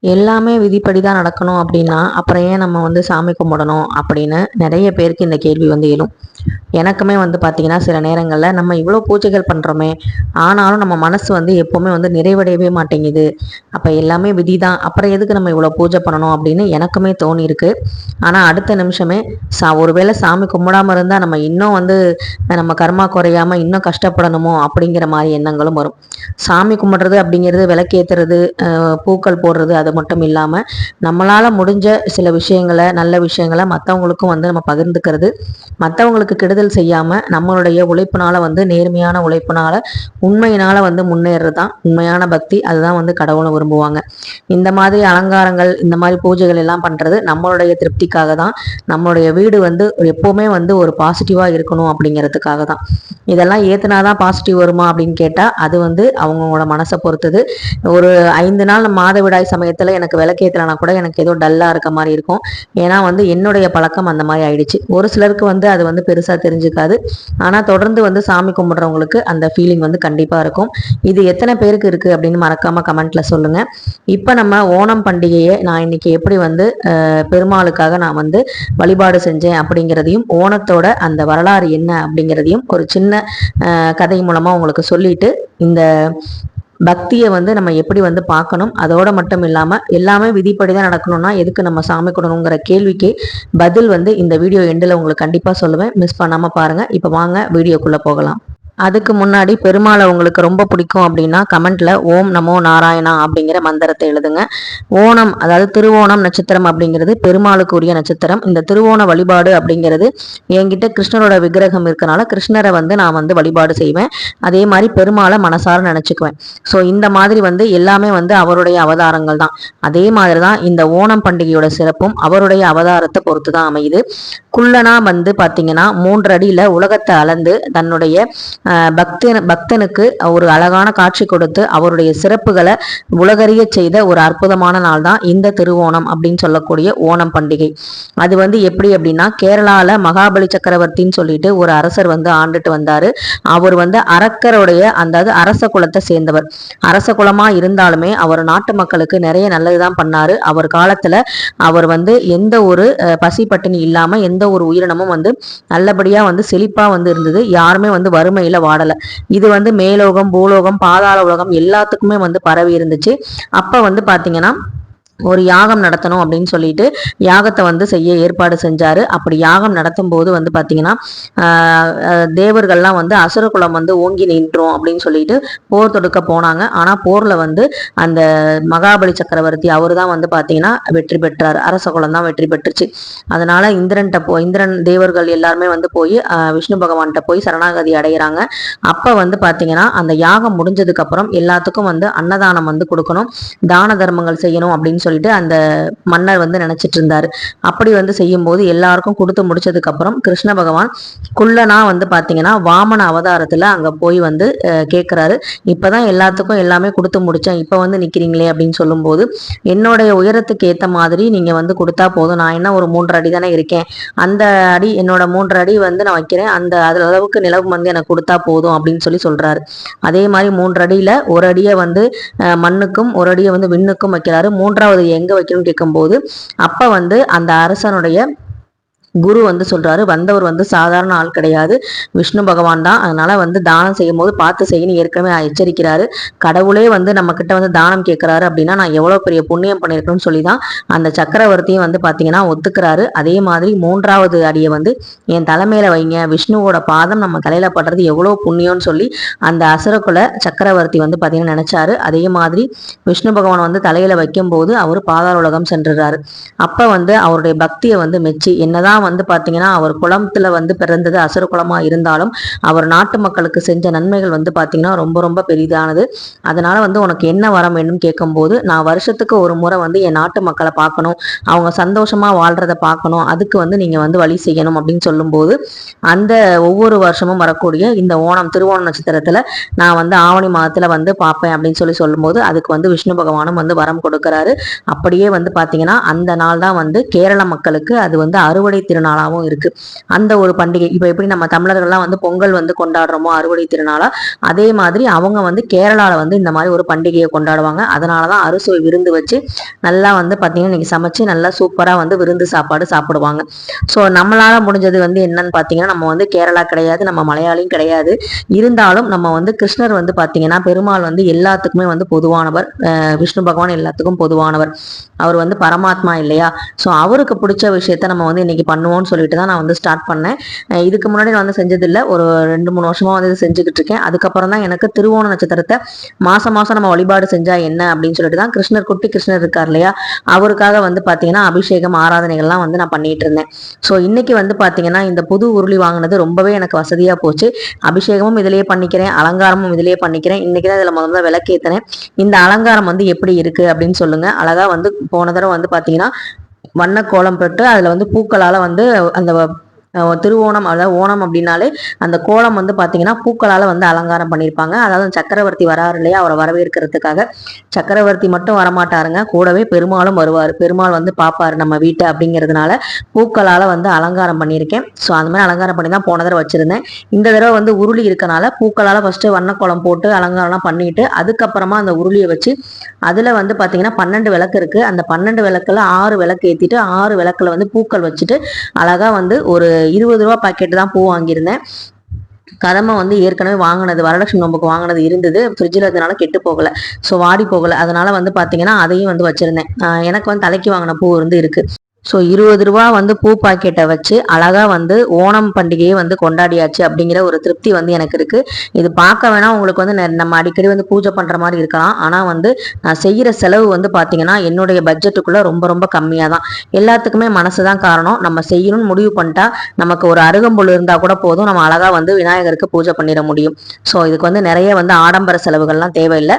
எல்லாமே விதிப்படி தான் நடக்கணும் அப்படின்னா அப்புறம் ஏன் நம்ம வந்து சாமி கும்பிடணும் அப்படின்னு நிறைய பேருக்கு இந்த கேள்வி வந்து எழும். எனக்குமே வந்து பார்த்திங்கன்னா சில நேரங்களில் நம்ம இவ்வளோ பூஜைகள் பண்ணுறோமே, ஆனாலும் நம்ம மனசு வந்து எப்போவுமே வந்து நிறைவடையவே மாட்டேங்குது. அப்போ எல்லாமே விதி தான், அப்புறம் எதுக்கு நம்ம இவ்வளோ பூஜை பண்ணணும் அப்படின்னு எனக்குமே தோணியிருக்கு. ஆனால் அடுத்த நிமிஷமே ஒருவேளை சாமி கும்பிடாமல் இருந்தால் நம்ம இன்னும் வந்து நம்ம கர்மா குறையாமல் இன்னும் கஷ்டப்படணுமோ அப்படிங்கிற மாதிரி எண்ணங்களும் வரும். சாமி கும்பிட்றது அப்படிங்கிறது விளக்கேற்றுறது, பூக்கள் போடுறது, அது மட்டும் இல்லாமல் நம்மளால் முடிஞ்ச சில விஷயங்களை, நல்ல விஷயங்களை மற்றவங்களுக்கும் வந்து நம்ம பகிர்ந்துக்கிறது, மற்றவங்களுக்கு கெடுதல் செய்யாமல் நம்மளுடைய உழைப்பினால் வந்து நேர்மையான உழைப்பினால் உண்மையினால் வந்து முன்னேறது தான் உண்மையான பக்தி. அதுதான் வந்து கடவுளை விரும்புவாங்க. இந்த மாதிரி அலங்காரங்கள், இந்த மாதிரி பூஜைகள் எல்லாம் பண்ணுறது நம்மளுடைய திருப்திக்காக தான், நம்மளுடைய வீடு வந்து எப்போவுமே வந்து ஒரு பாசிட்டிவாக இருக்கணும் அப்படிங்கிறதுக்காக தான். இதெல்லாம் ஏற்றுனாதான் பாசிட்டிவ் வருமா அப்படின்னு கேட்டால் அது வந்து அவங்களோட மனசை பொறுத்தது. ஒரு 5 நாள் மாதவிடாய் சமயத்தில் எனக்கு விளக்கேற்றலைனா கூட எனக்கு ஏதோ டல்லாக இருக்க மாதிரி இருக்கும். ஏன்னா வந்து என்னுடைய பழக்கம் அந்த மாதிரி ஆயிடுச்சு. ஒரு சிலருக்கு வந்து அது வந்து பெருசாக தெரிஞ்சுக்காது. ஆனால் தொடர்ந்து வந்து சாமி கும்பிட்றவங்களுக்கு அந்த ஃபீலிங் வந்து கண்டிப்பாக இருக்கும். இது எத்தனை பேருக்கு இருக்குது அப்படின்னு மறக்காமல் கமெண்ட்டில் சொல்லுங்கள். இப்போ நம்ம ஓணம் பண்டிகையை நான் இன்னைக்கு எப்படி வந்து பெருமாளுக்காக நான் வந்து வழிபாடு செஞ்சேன் அப்படிங்கிறதையும், ஓணத்தோட அந்த வரலாறு என்ன அப்படிங்கிறதையும் ஒரு சின்ன கதை மூலமாக உங்களுக்கு சொல்லிட்டு, இந்த பக்தியை வந்து நம்ம எப்படி வந்து பார்க்கணும், அதோட மட்டும் இல்லாமல் எல்லாமே விதிப்படி தான் நடக்கணும்னா எதுக்கு நம்ம சாமி கொடுணுங்கிற கேள்விக்கு பதில் வந்து இந்த வீடியோ எண்டில் உங்களுக்கு கண்டிப்பாக சொல்லுவேன். மிஸ் பண்ணாமல் பாருங்கள். இப்போ வாங்க வீடியோக்குள்ளே போகலாம். அதுக்கு முன்னாடி பெருமாளை உங்களுக்கு ரொம்ப பிடிக்கும் அப்படின்னா கமெண்ட்ல ஓம் நமோ நாராயணா அப்படிங்கிற மந்திரத்தை எழுதுங்க. ஓணம், அதாவது திருவோணம் நட்சத்திரம் அப்படிங்கிறது பெருமாளுக்கு உரிய நட்சத்திரம். இந்த திருவோண வழிபாடு அப்படிங்கிறது என்கிட்ட கிருஷ்ணரோட விக்கிரகம் இருக்கனால கிருஷ்ணரை வந்து நான் வந்து வழிபாடு செய்வேன். அதே மாதிரி பெருமாளை மனசார நினைச்சுக்குவேன். ஸோ இந்த மாதிரி வந்து எல்லாமே வந்து அவருடைய அவதாரங்கள் தான். அதே மாதிரி தான் இந்த ஓணம் பண்டிகையோட சிறப்பும் அவருடைய அவதாரத்தை பொறுத்து தான் அமையுது. குள்ளனா வந்து பார்த்தீங்கன்னா 3 அடியில் உலகத்தை அளந்து தன்னுடைய பக்தனுக்கு ஒரு அழகான காட்சி கொடுத்து அவருடைய சிறப்புகளை உலகறிய செய்த ஒரு அற்புதமான நாள் தான் இந்த திருவோணம் அப்படின்னு சொல்லக்கூடிய ஓணம் பண்டிகை. அது வந்து எப்படி அப்படின்னா, கேரளால மகாபலி சக்கரவர்த்தின்னு சொல்லிட்டு ஒரு அரசர் வந்து ஆண்டுட்டு வந்தாரு. அவர் வந்து அரக்கருடைய அதாவது அரச குலத்தை சேர்ந்தவர். அரச குலமா இருந்தாலுமே அவர் நாட்டு மக்களுக்கு நிறைய நல்லதுதான் பண்ணாரு. அவர் காலத்துல அவர் வந்து எந்த ஒரு பசி பட்டினி இல்லாம எந்த ஒரு உயிரினமும் வந்து நல்லபடியா வந்து செழிப்பா வந்து இருந்தது. யாருமே வந்து வறுமையில வாடல. இது வந்து மேலோகம், பூலோகம், பாதாள உலகம் எல்லாத்துக்குமே வந்து பரவி இருந்துச்சு. அப்ப வந்து பாத்தீங்கன்னா ஒரு யாகம் நடத்தணும் அப்படின்னு சொல்லிட்டு யாகத்தை வந்து செய்ய ஏற்பாடு செஞ்சாரு. அப்படி யாகம் நடத்தும் போது வந்து பாத்தீங்கன்னா தேவர்கள்லாம் வந்து அசுரகுலம் வந்து ஓங்கி நின்றோம் அப்படின்னு சொல்லிட்டு போர் தொடுக்க போனாங்க. ஆனா போர்ல வந்து அந்த மகாபலி சக்கரவர்த்தி அவரு தான் வந்து பாத்தீங்கன்னா வெற்றி பெற்றார். அரச குலம் தான் வெற்றி பெற்றுச்சு. அதனால இந்திரன் தேவர்கள் எல்லாருமே வந்து போய் விஷ்ணு பகவான்கிட்ட போய் சரணாகதி அடைகிறாங்க. அப்ப வந்து பாத்தீங்கன்னா அந்த யாகம் முடிஞ்சதுக்கு அப்புறம் எல்லாத்துக்கும் வந்து அன்னதானம் வந்து கொடுக்கணும், தான தர்மங்கள் செய்யணும் அப்படின்னு சொல்லிட்டு அந்த மன்னர் வந்து நினைச்சிட்டு இருந்தாரு. அப்படி வந்து செய்யும் போது எல்லாருக்கும் கொடுத்து முடிச்சதுக்கு அப்புறம் கிருஷ்ண பகவான் குள்ளனா வந்து பாத்தீங்கன்னா வாமன அவதாரத்துல அங்க போய் வந்து கேட்கிறாரு. இப்பதான் எல்லாத்துக்கும் எல்லாமே கொடுத்து முடிச்சேன், இப்ப வந்து நிக்கிறீங்களே அப்படின்னு சொல்லும் போது, என்னுடைய உயரத்துக்கு ஏத்த மாதிரி நீங்க வந்து கொடுத்தா போதும், நான் என்ன ஒரு 3 அடி தானே இருக்கேன், அந்த அடி என்னோட 3 அடி வந்து நான் வைக்கிறேன், அந்த அளவுக்கு நிலவு வந்து எனக்கு கொடுத்தா போதும் அப்படின்னு சொல்றாரு. அதே மாதிரி 3 அடியில ஒரு அடியை வந்து மண்ணுக்கும் ஒரு அடியை வந்து விண்ணுக்கும் வைக்கிறாரு. 3வது எங்க வைக்கணும்னு கேட்கும்போது அப்ப வந்து அந்த அரசனுடைய குரு வந்து சொல்றாரு, வந்தவர் வந்து சாதாரண ஆள் கிடையாது, விஷ்ணு பகவான் தான். அதனால வந்து தானம் செய்யும் போது பார்த்து செய்யணும் ஏற்கனவே எச்சரிக்கிறாரு. கடவுளே வந்து நம்ம கிட்ட வந்து தானம் கேட்கிறாரு அப்படின்னா நான் எவ்வளவு பெரிய புண்ணியம் பண்ணிருக்கணும்னு சொல்லி தான் அந்த சக்கரவர்த்தியும் வந்து பாத்தீங்கன்னா ஒத்துக்கிறாரு. அதே மாதிரி 3வது அடியை வந்து என் தலைமையில வைங்க, விஷ்ணுவோட பாதம் நம்ம தலையில படுறது எவ்வளவு புண்ணியம்னு சொல்லி அந்த அசுரகுல சக்கரவர்த்தி வந்து பாத்தீங்கன்னா நினைச்சாரு. அதே மாதிரி விஷ்ணு பகவான் வந்து தலையில வைக்கும் போது அவர் பாதாள உலகம் சென்றுறாரு. அப்ப வந்து அவருடைய பக்தியை வந்து மெச்சி, என்னதான் வந்து பாத்தீங்கன்னா அவர் குளத்துல வந்து பிறந்தது அசுர குலமா இருந்தாலும் அவர் நாட்டு மக்களுக்கு செஞ்ச நன்மைகள் வந்து பாத்தீங்கன்னா ரொம்ப ரொம்ப பெரிதானது. அதனால வந்து உனக்கு என்ன வரம் வேணும்னு கேட்கும்போது, நான் வருஷத்துக்கு ஒரு முறை வந்து என் நாட்டு மக்களை பார்க்கணும், அவங்க சந்தோஷமா வாழ்றத பார்க்கணும், அதுக்கு வந்து நீங்க வந்து வழி செய்யணும் அப்படின்னு சொல்லும்போது, அந்த ஒவ்வொரு வருஷமும் வரக்கூடிய இந்த ஓணம் திருவோண நட்சத்திரத்துல நான் வந்து ஆவணி மாதத்துல வந்து பார்ப்பேன் அப்படின்னு சொல்லும்போது அதுக்கு வந்து விஷ்ணு பகவானும் வந்து வரம் கொடுக்கிறாரு. அப்படியே வந்து பாத்தீங்கன்னா அந்த நாள் தான் வந்து கேரள மக்களுக்கு அது வந்து அறுவடை திருநாளாகவும் இருக்கு. அந்த ஒரு பண்டிகை இப்போ எப்படி நம்ம தமிழர்கள்லாம் வந்து பொங்கல் வந்து கொண்டாடுறோமோ அறுவடை திருநாளா, அதே மாதிரி அவங்க வந்து கேரளால வந்து இந்த மாதிரி ஒரு பண்டிகையை கொண்டாடுவாங்க. அதனாலதான் அறுசுவை விருந்து வச்சு நல்லா வந்து பாத்தீங்கன்னா இன்னைக்கு சமைச்சு நல்லா சூப்பரா வந்து விருந்து சாப்பாடு சாப்பிடுவாங்க. ஸோ நம்மளால முடிஞ்சது வந்து என்னன்னு பாத்தீங்கன்னா, நம்ம வந்து கேரளா கிடையாது, நம்ம மலையாளியும் கிடையாது. இருந்தாலும் நம்ம வந்து கிருஷ்ணர் வந்து பாத்தீங்கன்னா பெருமாள் வந்து எல்லாத்துக்குமே வந்து பொதுவானவர். விஷ்ணு பகவான் எல்லாத்துக்கும் பொதுவானவர். அவர் வந்து பரமாத்மா இல்லையா? ஸோ அவருக்கு பிடிச்ச விஷயத்த நம்ம வந்து இன்னைக்கு பண்ணுவோம்னு சொல்லிட்டு தான் நான் வந்து ஸ்டார்ட் பண்ணேன். இதுக்கு முன்னாடி நான் வந்து செஞ்சதில்லை, ஒரு 2-3 வருஷமா வந்து செஞ்சுக்கிட்டு இருக்கேன். அதுக்கப்புறம் தான் எனக்கு திருவோண நட்சத்திரத்தை மாசம் மாசம் நம்ம வழிபாடு செஞ்சா என்ன அப்படின்னு சொல்லிட்டு தான் கிருஷ்ணர், குட்டி கிருஷ்ணர் இருக்கார் இல்லையா, அவருக்காக வந்து பாத்தீங்கன்னா அபிஷேகம் ஆராதனைகள்லாம் வந்து நான் பண்ணிட்டு இருந்தேன். ஸோ இன்னைக்கு வந்து பாத்தீங்கன்னா இந்த புது உருளி வாங்கினது ரொம்பவே எனக்கு வசதியா போச்சு. அபிஷேகமும் இதுலயே பண்ணிக்கிறேன், அலங்காரமும் இதுலயே பண்ணிக்கிறேன். இன்னைக்கு தான் இதுல முதல்ல விளக்கேத்தினேன். இந்த அலங்காரம் வந்து எப்படி இருக்கு அப்படின்னு சொல்லுங்க. அழகா வந்து போன தடவை வந்து பாத்தீங்கன்னா வண்ண கோலம் போட்டு அதுல வந்து பூக்களால வந்து அந்த திருவோணம், அதாவது ஓணம் அப்படின்னாலே அந்த கோலம் வந்து பாத்தீங்கன்னா பூக்களால வந்து அலங்காரம் பண்ணியிருப்பாங்க. அதாவது சக்கரவர்த்தி வராரு இல்லையா, அவரை வரவேற்கிறதுக்காக. சக்கரவர்த்தி மட்டும் வரமாட்டாருங்க, கூடவே பெருமாளும் வருவார். பெருமாள் வந்து பாப்பாரு நம்ம வீட்டை அப்படிங்கிறதுனால பூக்களால வந்து அலங்காரம் பண்ணியிருக்கேன். ஸோ அந்த மாதிரி அலங்காரம் பண்ணி தான் போன தடவை வச்சிருந்தேன். இந்த தடவை வந்து உருளி இருக்கனால பூக்களால ஃபர்ஸ்ட் வண்ணக்கோலம் போட்டு அலங்காரம்லாம் பண்ணிட்டு அதுக்கப்புறமா அந்த உருளியை வச்சு அதுல வந்து பாத்தீங்கன்னா 12 விளக்கு இருக்கு. அந்த 12 விளக்குல 6 விளக்கு ஏத்திட்டு 6 விளக்குல வந்து பூக்கள் வச்சுட்டு அழகா வந்து ஒரு 20 ரூபா பாக்கெட் தான் பூ வாங்கியிருந்தேன். கதம்ப வந்து ஏற்கனவே வாங்கினது, வரலட்சுமி நோம்புக்கு வாங்கினது இருந்தது, ஃப்ரிட்ஜில் இருந்தனால கெட்டு போகலை, ஸோ வாடி போகலை. அதனால வந்து பார்த்தீங்கன்னா அதையும் வந்து வச்சிருந்தேன். எனக்கு வந்து தலைக்கு வாங்கின பூ இருக்கு. ஸோ 20 ரூபா வந்து பூ பாக்கெட்டை வச்சு அழகா வந்து ஓணம் பண்டிகையை வந்து கொண்டாடியாச்சு அப்படிங்கிற ஒரு திருப்தி வந்து எனக்கு இருக்கு. இது பார்க்க வேணா உங்களுக்கு வந்து நம்ம அடிக்கடி வந்து பூஜை பண்ற மாதிரி இருக்கலாம். ஆனா வந்து நான் செய்யற செலவு வந்து பாத்தீங்கன்னா என்னுடைய பட்ஜெட்டுக்குள்ள ரொம்ப ரொம்ப கம்மியா தான். எல்லாத்துக்குமே மனசுதான் காரணம். நம்ம செய்யணும்னு முடிவு பண்ணிட்டா நமக்கு ஒரு அருகம்புல் இருந்தா கூட போதும், நம்ம அழகா வந்து விநாயகருக்கு பூஜை பண்ணிட முடியும். ஸோ இதுக்கு வந்து நிறைய வந்து ஆடம்பர செலவுகள்லாம் தேவையில்லை.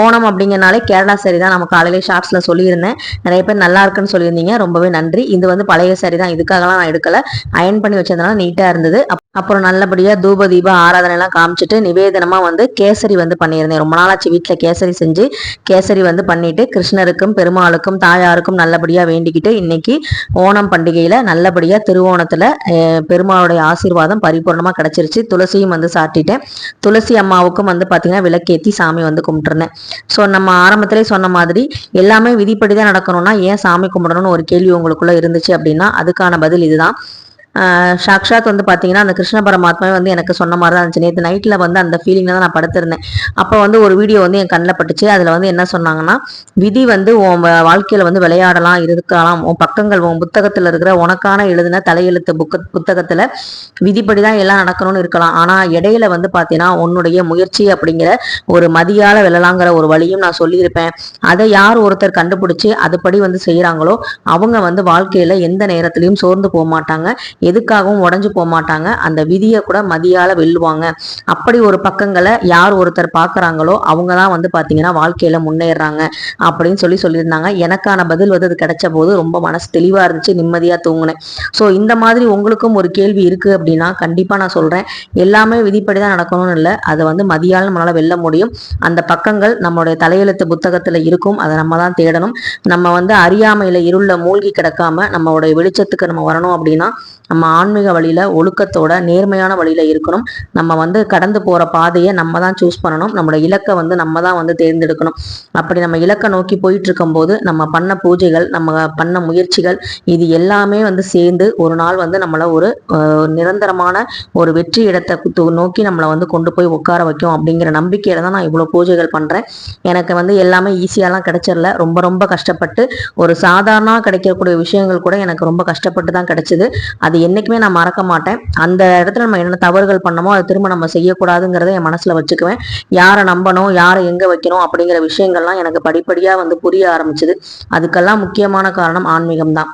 ஓணம் அப்படிங்கிறனாலே கேரளா சரி தான், நம்ம காலையிலே ஷார்ட்ஸ்ல சொல்லியிருந்தேன். நிறைய பேர் நல்லா இருக்குன்னு சொல்லியிருந்தீங்க, ரொம்பவே நன்றி. இது வந்து பழைய சாரி தான், இதுக்காகலாம் நான் எடுக்கல, அயன் பண்ணி வச்சதுனால நீட்டா இருந்தது. அப்புறம் நல்லபடியா தூப தீப ஆராதனை எல்லாம் காமிச்சிட்டு நிவேதனமா வந்து கேசரி வந்து பண்ணியிருந்தேன். ரொம்ப நாளாச்சு வீட்டுல கேசரி செஞ்சு கேசரி வந்து பண்ணிட்டு கிருஷ்ணருக்கும் பெருமாளுக்கும் தாயாருக்கும் நல்லபடியா வேண்டிக்கிட்டு இன்னைக்கு ஓணம் பண்டிகையில நல்லபடியா திருவோணத்துல பெருமாளுடைய ஆசீர்வாதம் பரிபூர்ணமா கிடைச்சிருச்சு. துளசியும் வந்து சாட்டிட்டேன். துளசி அம்மாவுக்கும் வந்து பாத்தீங்கன்னா விளக்கேத்தி சாமி வந்து கும்பிட்டுருந்தேன். ஸோ நம்ம ஆரம்பத்திலே சொன்ன மாதிரி எல்லாமே விதிப்படிதான் நடக்கணும்னா ஏன் சாமி கும்பிடணும்னு ஒரு கேள்வி உங்களுக்குள்ள இருந்துச்சு அப்படின்னா அதுக்கான பதில் இதுதான். சாக்ஷாத் வந்து பாத்தீங்கன்னா அந்த கிருஷ்ண பரமாத்மாவே வந்து எனக்கு சொன்ன மாதிரி தான் இருந்துச்சு. நேற்று நைட்ல வந்து அந்த ஃபீலிங்ல தான் நான் படுத்திருந்தேன். அப்போ வந்து ஒரு வீடியோ வந்து என் கண்ணில் பட்டுச்சு. அதுல வந்து என்ன சொன்னாங்கன்னா, விதி வந்து உன் வாழ்க்கையில வந்து விளையாடலாம், இருக்கலாம், உன் பக்கங்கள் உன் புத்தகத்துல இருக்கிற உனக்கான எழுதின தலையெழுத்து புத்தகத்துல விதிப்படிதான் எல்லாம் நடக்கணும்னு இருக்கலாம். ஆனா இடையில வந்து பாத்தீங்கன்னா உன்னுடைய முயற்சி அப்படிங்கிற ஒரு மதியால வெல்லலாங்கிற ஒரு வழியும் நான் சொல்லியிருப்பேன். அதை யார் ஒருத்தர் கண்டுபிடிச்சு அதுபடி வந்து செய்யறாங்களோ அவங்க வந்து வாழ்க்கையில எந்த நேரத்திலையும் சோர்ந்து போக மாட்டாங்க, எதுக்காகவும் உடஞ்சு போக மாட்டாங்க, அந்த விதியை கூட மதியால வெல்லுவாங்க. அப்படி ஒரு பக்கங்களை யார் ஒருத்தர் பாக்குறாங்களோ அவங்கதான் வந்து பாத்தீங்கன்னா வாழ்க்கையில முன்னேறாங்க அப்படின்னு சொல்லியிருந்தாங்க. எனக்கான பதில் வந்து அது கிடைச்ச போது ரொம்ப மனசு தெளிவா இருந்துச்சு, நிம்மதியா தூங்குனேன். ஸோ இந்த மாதிரி உங்களுக்கும் ஒரு கேள்வி இருக்கு அப்படின்னா கண்டிப்பா நான் சொல்றேன், எல்லாமே விதிப்படிதான் நடக்கணும்னு இல்லை, அதை வந்து மதியால நம்மளால வெல்ல முடியும். அந்த பக்கங்கள் நம்மளுடைய தலையெழுத்து புத்தகத்துல இருக்கும், அதை நம்ம தான் தேடணும். நம்ம வந்து அறியாமையில இருள மூழ்கி கிடக்காம நம்மளுடைய வெளிச்சத்துக்கு நம்ம வரணும் அப்படின்னா நம்ம ஆன்மீக வழியில ஒழுக்கத்தோட நேர்மையான வழியில இருக்கணும். நம்ம வந்து கடந்து போற பாதையை நம்ம தான் சூஸ் பண்ணணும். நம்மளோட இலக்கை வந்து நம்ம தான் வந்து தேர்ந்தெடுக்கணும். அப்படி நம்ம இலக்கை நோக்கி போயிட்டு இருக்கும் போது நம்ம பண்ண பூஜைகள், நம்ம பண்ண முயற்சிகள், இது எல்லாமே வந்து சேர்ந்து ஒரு நாள் வந்து நம்மள ஒரு நிரந்தரமான ஒரு வெற்றி இடத்தை நோக்கி நம்மளை வந்து கொண்டு போய் உட்கார வைக்கும் அப்படிங்கிற நம்பிக்கையில தான் நான் இவ்வளவு பூஜைகள் பண்றேன். எனக்கு வந்து எல்லாமே ஈஸியாலாம் கிடைச்சிடல, ரொம்ப ரொம்ப கஷ்டப்பட்டு ஒரு சாதாரண கிடைக்கக்கூடிய விஷயங்கள் கூட எனக்கு ரொம்ப கஷ்டப்பட்டு தான் கிடைச்சது. அது என்னைக்குமே நான் மறக்க மாட்டேன். அந்த இடத்துல நம்ம என்ன தவறுகள் பண்ணமோ அதை திரும்ப நம்ம செய்யக்கூடாதுங்கிறத என் மனசுல வச்சுக்குவேன். யாரை நம்பணும், யாரை எங்க வைக்கணும் அப்படிங்கிற விஷயங்கள்லாம் எனக்கு படிப்படியா வந்து புரிய ஆரம்பிச்சது. அதுக்கெல்லாம் முக்கியமான காரணம் ஆன்மீகம் தான்.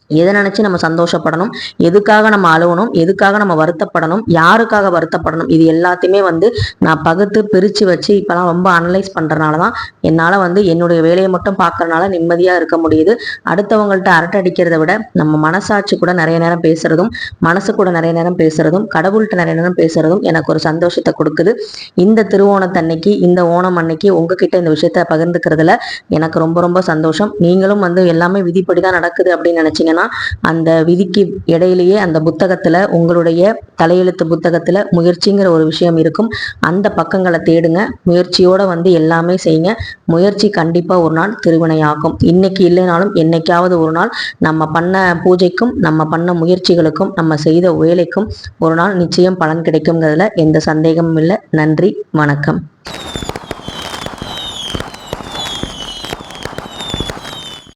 எதை நினைச்சு நம்ம சந்தோஷப்படணும், எதுக்காக நம்ம அழுவணும், எதுக்காக நம்ம வருத்தப்படணும், யாருக்காக வருத்தப்படணும், இது எல்லாத்தையுமே வந்து நான் பகுத்து பிரிச்சு வச்சு இப்பெல்லாம் ரொம்ப அனலைஸ் பண்றதுனாலதான் என்னால வந்து என்னுடைய வேலையை மட்டும் பார்க்கறதுனால நிம்மதியா இருக்க முடியுது. அடுத்தவங்கள்ட்ட அரட்டை அடிக்கிறத விட நம்ம மனசாட்சி கூட நிறைய நேரம் பேசுறதும், மனசு கூட நிறைய நேரம் பேசுறதும், கடவுள்கிட்ட நிறைய நேரம் பேசுறதும் எனக்கு ஒரு சந்தோஷத்தை கொடுக்குது. இந்த திருவோணத்தன்னைக்கு, இந்த ஓணம் அன்னைக்கு உங்ககிட்ட இந்த விஷயத்த பகிர்ந்துக்கிறதுல எனக்கு ரொம்ப ரொம்ப சந்தோஷம். நீங்களும் வந்து எல்லாமே விதிப்படிதான் நடக்குது அப்படின்னு நினைச்சீங்கன்னா சொன்னால் அந்த விதிக்கு இடையிலேயே அந்த புத்தகத்தில், உங்களுடைய தலையெழுத்து புத்தகத்தில் முயற்சிங்கிற ஒரு விஷயம் இருக்கும். அந்த பக்கங்களை தேடுங்க. முயற்சியோடு வந்து எல்லாமே செய்யுங்க. முயற்சி கண்டிப்பாக ஒரு நாள் திருவினையாகும். இன்னைக்கு இல்லைனாலும் என்னைக்காவது ஒரு நாள் நம்ம பண்ண பூஜைக்கும், நம்ம பண்ண முயற்சிகளுக்கும், நம்ம செய்த வேலைக்கும் ஒரு நாள் நிச்சயம் பலன் கிடைக்குங்கிறதுல எந்த சந்தேகமும் இல்லை. நன்றி, வணக்கம்.